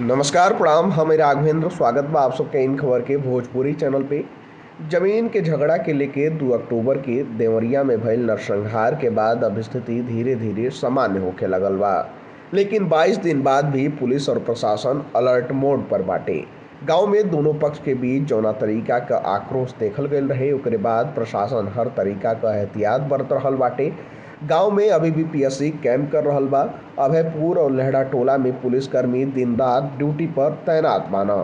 नमस्कार प्रणाम। हम राघवेंद्र स्वागत बा आप सबके इन खबर के भोजपुरी चैनल पे। जमीन के झगड़ा के लेके 2 अक्टूबर के देवरिया में भइल नरसंहार के बाद अब स्थिति धीरे धीरे सामान्य होखे लगल बा। लेकिन 22 दिन बाद भी पुलिस और प्रशासन अलर्ट मोड पर बाटे। गांव में दोनों पक्ष के बीच जौना तरीका का आक्रोश देखल गयल रहे, ओकरे बाद प्रशासन हर तरीका का एहतियात बरत रहल बाटे। गांव में अभी भी पीएससी कैंप कर रहल बा। अभयपुर और लेहड़ा टोला में पुलिसकर्मी दिन रात ड्यूटी पर तैनात बाना।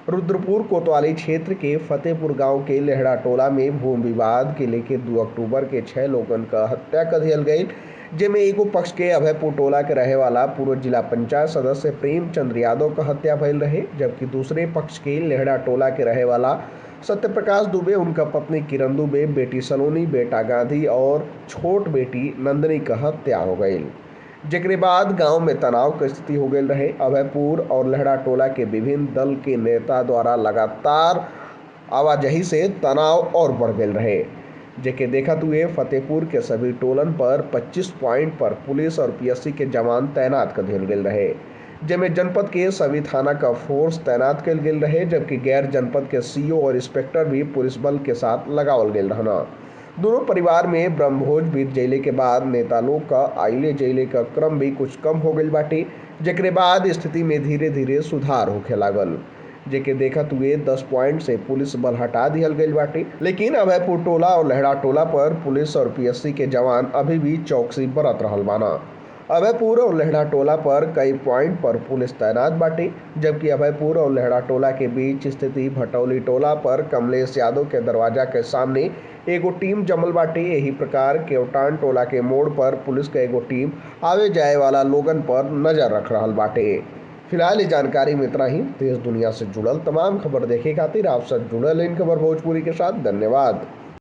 रुद्रपुर कोतवाली क्षेत्र के फतेहपुर गांव के लेहड़ा टोला में भूमि विवाद के लेके 2 अक्टूबर के 6 लोगन का हत्या कर दियल गई, जेमे एगो पक्ष के अभयपुर टोला के रहे वाला पूर्व जिला पंचायत सदस्य प्रेमचंद्र यादव का हत्या भइल रहे, जबकि दूसरे पक्ष के लेहड़ा टोला के रहे वाला सत्यप्रकाश दुबे, उनका पत्नी किरण दुबे, बेटी सलोनी, बेटा गांधी और छोट बेटी नंदनी का हत्या हो गई। जेकरे बाद गांव में तनाव की स्थिति हो गई रहे। अभयपुर और लेहड़ा टोला के विभिन्न दल के नेता द्वारा लगातार आवाजाही से तनाव और बढ़ गए रहे। जेके देखत हुए फतेहपुर के सभी टोलन पर 25 पॉइंट पर पुलिस और पीएससी के जवान तैनात कर दिए गए रहे, जिनमें जनपद के सभी थाना का फोर्स तैनात कल गए रहे, जबकि गैर जनपद के सीओ और इंस्पेक्टर भी पुलिस बल के साथ लगावल गए रहना। दोनों परिवार में ब्रह्मभोज बीत जैले के बाद नेता लोग का आइले जैले का क्रम भी कुछ कम हो गई बाटे, जेकरे बाद स्थिति में धीरे धीरे सुधार होखे लागल। जेके देखत हुए 10 पॉइंट से पुलिस बल हटा दिहल गई बाटे, लेकिन अभयपुर टोला और लेहड़ा टोला पर पुलिस और पीएससी के जवान अभी भी चौकसी बरत रहल बाना। अभयपुर और लेहड़ा टोला पर कई पॉइंट पर पुलिस तैनात बाटे, जबकि अभयपुर और लेहड़ा टोला के बीच स्थिति भटौली टोला पर कमलेश यादव के दरवाजा के सामने एगो टीम जमल बाटे। यही प्रकार केवटान टोला के मोड़ पर पुलिस के एगो टीम आवे जाए वाला लोगन पर नजर रख रहल बाटे। फिलहाल ये जानकारी में इतना ही। देश दुनिया से जुड़ल तमाम खबर देखे खातिर आप सब जुड़ल इन खबर भोजपुरी के साथ। धन्यवाद।